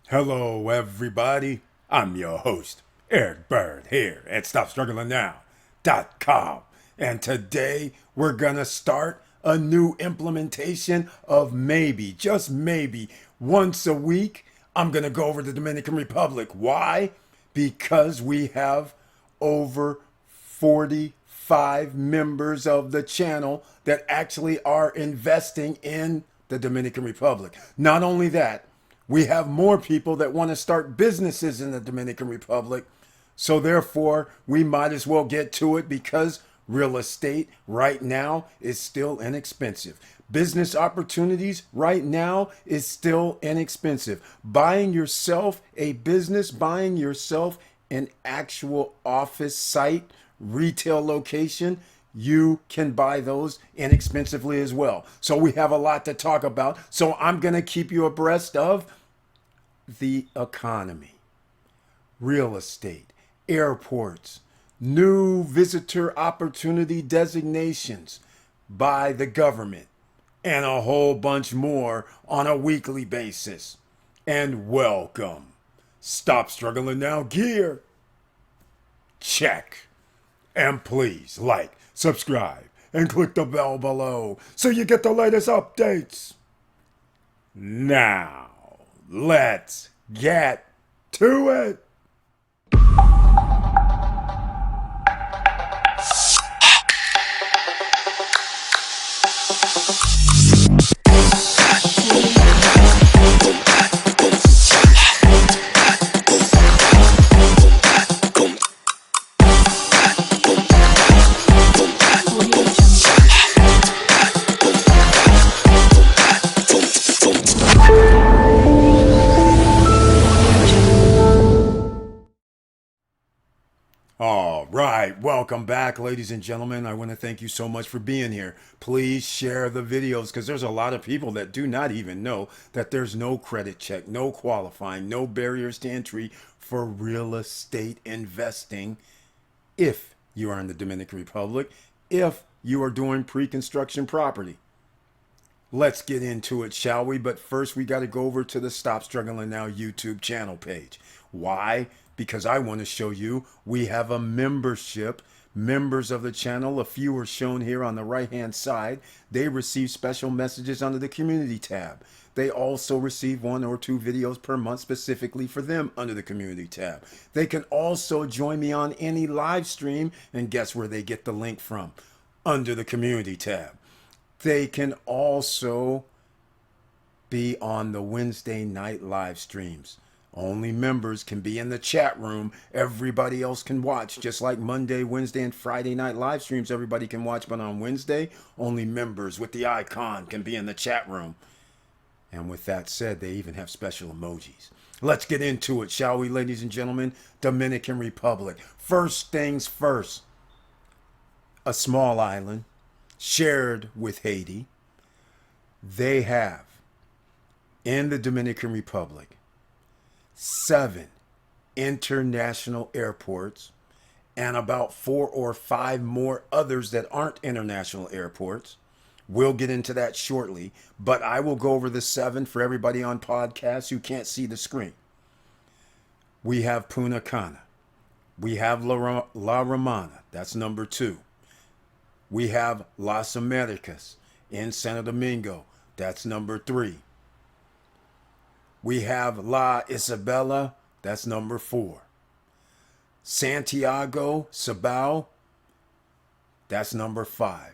Hello, everybody. I'm your host, Eric Bird, here at StopStrugglingNow.com. And today we're going to start a new implementation of maybe, just maybe, once a week. I'm going to go over to the Dominican Republic. Why? Because we have over 45 members of the channel that actually are investing in the Dominican Republic. Not only that, we have more people that want to start businesses in the Dominican Republic. So therefore, we might as well get to it because real estate right now is still inexpensive. Business opportunities right now is still inexpensive. Buying yourself a business, buying yourself an actual office site, retail location, you can buy those inexpensively as well. So we have a lot to talk about. So I'm going to keep you abreast of the economy, real estate, airports, new visitor opportunity designations by the government, and a whole bunch more on a weekly basis. And welcome. Stop Struggling Now gear. Check. And please like, subscribe, and click the bell below so you get the latest updates. Now, let's get to it. All right, welcome back, ladies and gentlemen. I want to thank you so much for being here. Please share the videos because there's a lot of people that do not even know that there's no credit check, no qualifying, no barriers to entry for real estate investing if you are in the Dominican Republic, if you are doing pre-construction property. Let's get into it, shall we? But first, we got to go over to the Stop Struggling Now YouTube channel page. Why? Because I want to show you we have a membership. Members of the channel, a few are shown here on the right-hand side. They receive special messages under the community tab. They also receive 1 or 2 videos per month specifically for them under the community tab. They can also join me on any live stream, and guess where they get the link from? Under the community tab. They can also be on the Wednesday night live streams. Only members can be in the chat room. Everybody else can watch, just like Monday, Wednesday, and Friday night live streams. Everybody can watch, but on Wednesday, only members with the icon can be in the chat room. And with that said, they even have special emojis. Let's get into it, shall we, ladies and gentlemen? Dominican Republic. First things first. A small island shared with Haiti. They have, in the Dominican Republic, 7 international airports and about 4 or 5 more others that aren't international airports. We'll get into that shortly, but I will go over the 7 for everybody on podcasts who can't see the screen. We have Punta Cana. We have La Romana. That's number 2. We have Las Americas in Santo Domingo. That's number 3. We have La Isabela. That's number 4. Santiago, Cibao. That's number 5.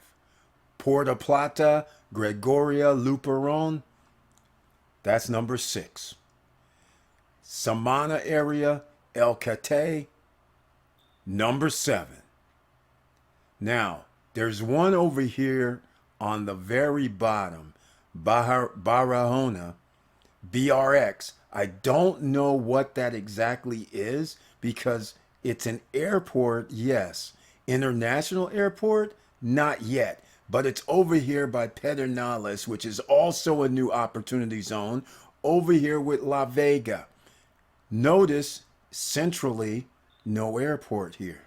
Puerto Plata, Gregoria, Luperon. That's number 6. Samana area, El Cate. Number 7. Now, there's one over here on the very bottom, Barahona, BRX. I don't know what that exactly is because it's an airport, yes. International airport, not yet. But it's over here by Pedernales, which is also a new opportunity zone, over here with La Vega. Notice, centrally, no airport here.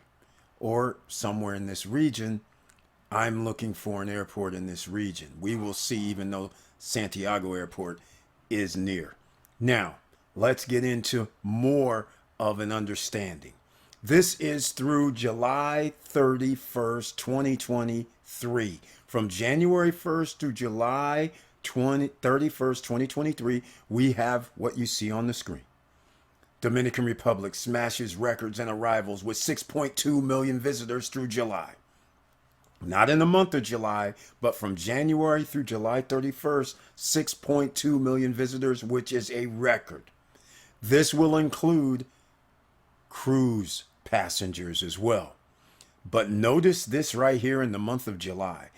Or somewhere in this region, I'm looking for an airport in this region. We will see, even though Santiago Airport is near. Now, let's get into more of an understanding. This is through July 31st, 2023. From January 1st through July 31st, 2023, we have what you see on the screen. Dominican Republic smashes records and arrivals with 6.2 million visitors through July. Not in the month of July, but from January through July 31st, 6.2 million visitors, which is a record. This will include cruise passengers as well. But notice this right here in the month of July.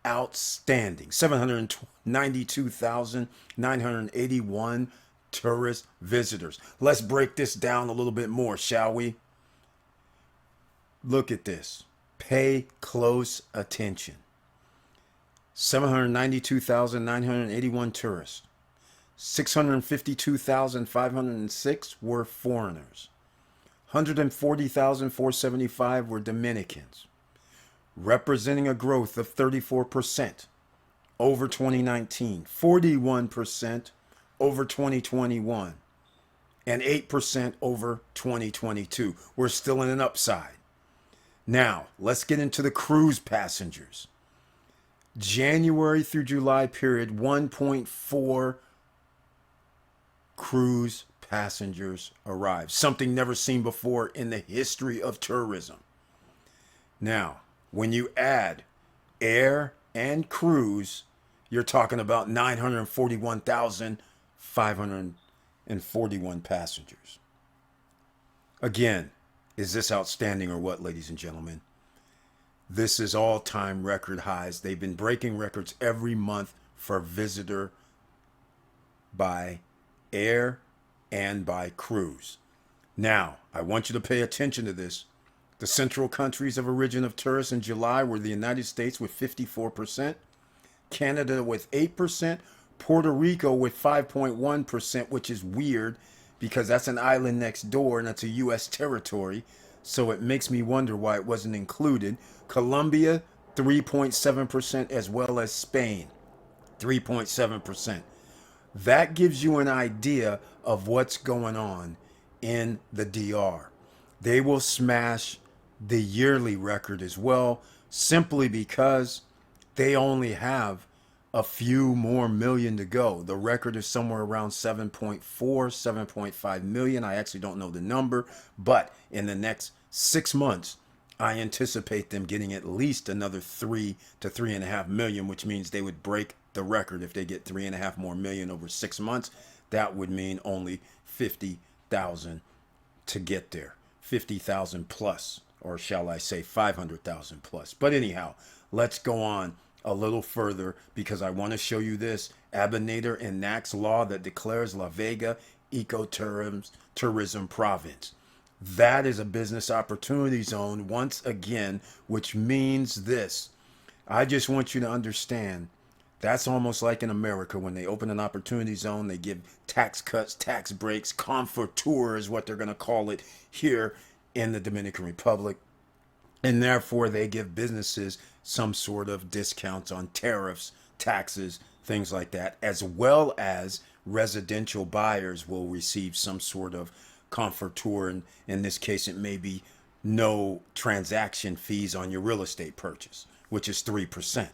Outstanding. 792,981 tourist visitors. Let's break this down a little bit more, shall we? Look at this. Pay close attention. 792,981 tourists. 652,506 were foreigners. 140,475 were Dominicans, representing a growth of 34% over 2019, 41% over 2021, and 8% over 2022. We're still in an upside. Now, let's get into the cruise passengers. January through July period, 1.4 cruise passengers arrived. Something never seen before in the history of tourism. Now, when you add air and cruise, you're talking about 941,541 passengers. Again, is this outstanding or what, ladies and gentlemen? This is all-time record highs. They've been breaking records every month for visitor by air and by cruise. Now, I want you to pay attention to this. The central countries of origin of tourists in July were the United States with 54%, Canada with 8%, Puerto Rico with 5.1%, which is weird because that's an island next door and that's a U.S. territory. So it makes me wonder why it wasn't included. Colombia, 3.7%, as well as Spain, 3.7%. That gives you an idea of what's going on in the DR. They will smash the yearly record as well, simply because they only have a few more million to go. The record is somewhere around 7.4, 7.5 million. I actually don't know the number, but in the next 6 months, I anticipate them getting at least another 3 to 3.5 million, which means they would break the record if they get 3.5 more million over 6 months. That would mean only 50,000 to get there, 50,000 plus, or shall I say 500,000 plus. But anyhow, let's go on a little further because I want to show you this. Abinader enacts law that declares La Vega ecotourism province. That is a business opportunity zone once again, which means this. I just want you to understand that's almost like in America when they open an opportunity zone, they give tax cuts, tax breaks, confortour is what they're going to call it here in the Dominican Republic. And therefore, they give businesses some sort of discounts on tariffs, taxes, things like that, as well as residential buyers will receive some sort of confortour. And in this case, it may be no transaction fees on your real estate purchase, which is 3%.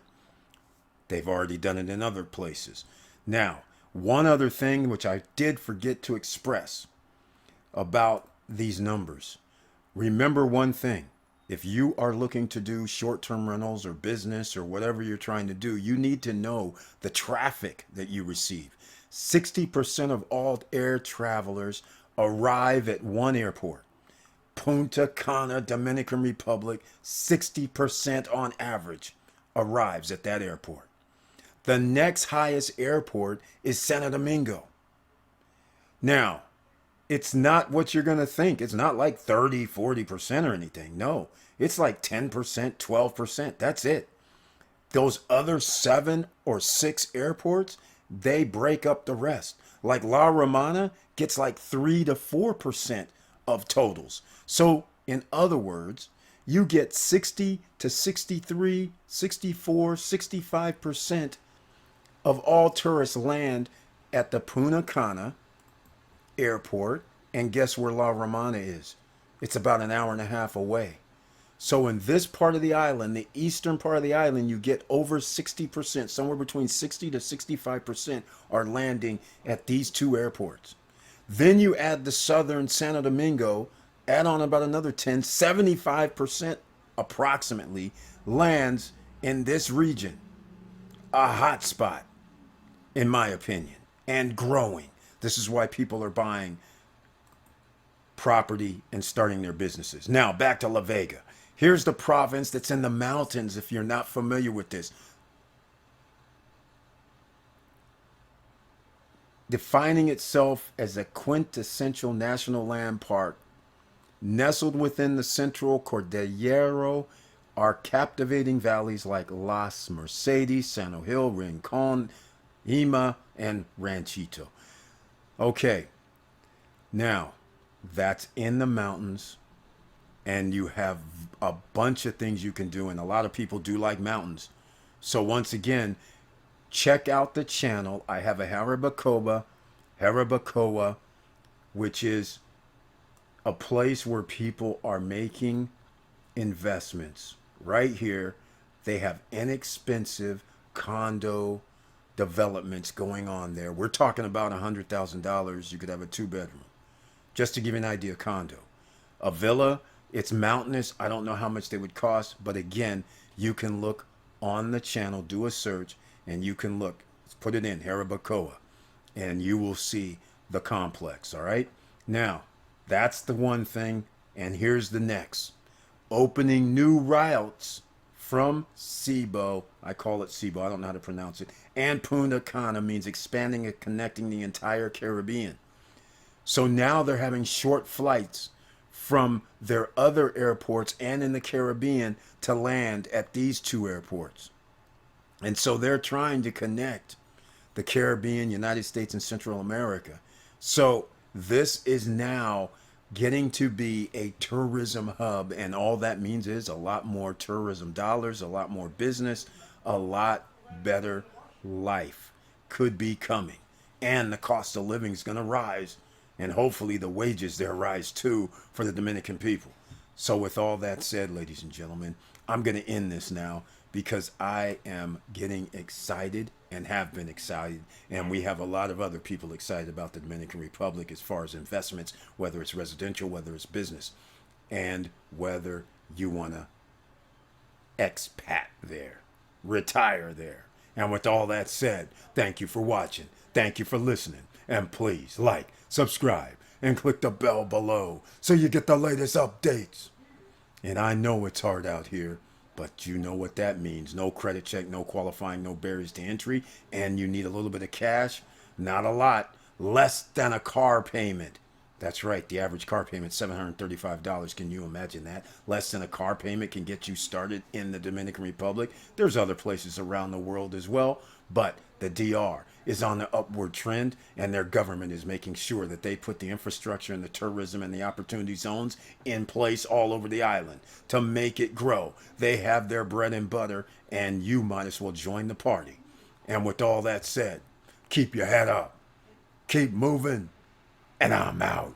They've already done it in other places. Now, one other thing which I did forget to express about these numbers. Remember one thing. If you are looking to do short-term rentals or business or whatever you're trying to do, you need to know the traffic that you receive. 60% of all air travelers arrive at one airport. Punta, Cana, Dominican Republic, 60% on average arrives at that airport. The next highest airport is Santo Domingo. Now, it's not what you're going to think. It's not like 30, 40% or anything. No, it's like 10%, 12%. That's it. Those other 7 or 6 airports, they break up the rest. Like La Romana gets like 3 to 4% of totals. So in other words, you get 60 to 63, 64, 65% of all tourists land at the Punta Cana, airport, and guess where La Romana is? It's about an hour and a half away. So in this part of the island, the eastern part of the island, you get over 60%, somewhere between 60 to 65% are landing at these two airports. Then you add the southern Santo Domingo, add on about another 10, 75% approximately lands in this region. A hot spot, in my opinion, and growing. This is why people are buying property and starting their businesses. Now, back to La Vega. Here's the province that's in the mountains, if you're not familiar with this. Defining itself as a quintessential national land park, nestled within the central Cordillera are captivating valleys like Las Mercedes, Sano Hill, Rincon, Ima, and Ranchito. Okay, now that's in the mountains, and you have a bunch of things you can do, and a lot of people do like mountains. So once again, check out the channel. I have a Jarabacoa, which is a place where people are making investments. Right here, they have inexpensive condo developments going on there. We're talking about $100,000. You could have a 2-bedroom. Just to give you an idea, condo. A villa, it's mountainous. I don't know how much they would cost, but again, you can look on the channel, do a search, and you can look. Put it in, Jarabacoa, and you will see the complex, all right? Now, that's the one thing, and here's the next. Opening new routes from Cebu, I call it Cebu, I don't know how to pronounce it, and Punta Cana means expanding and connecting the entire Caribbean. So now they're having short flights from their other airports and in the Caribbean to land at these two airports. And so they're trying to connect the Caribbean, United States, and Central America. So this is now getting to be a tourism hub, and all that means is a lot more tourism dollars, a lot more business, a lot better life could be coming. And the cost of living is going to rise, and hopefully the wages there rise too for the Dominican people. So with all that said, ladies and gentlemen, I'm going to end this now because I am getting excited and have been excited. And we have a lot of other people excited about the Dominican Republic as far as investments, whether it's residential, whether it's business, and whether you want to expat there, retire there. And with all that said, thank you for watching. Thank you for listening. And please like, subscribe, and click the bell below so you get the latest updates. And I know it's hard out here, but you know what that means. No credit check, no qualifying, no barriers to entry, and you need a little bit of cash. Not a lot. Less than a car payment. That's right, the average car payment, $735. Can you imagine that? Less than a car payment can get you started in the Dominican Republic. There's other places around the world as well, but the DR is on the upward trend, and their government is making sure that they put the infrastructure and the tourism and the opportunity zones in place all over the island to make it grow. They have their bread and butter, and you might as well join the party. And with all that said, keep your head up, keep moving, and I'm out.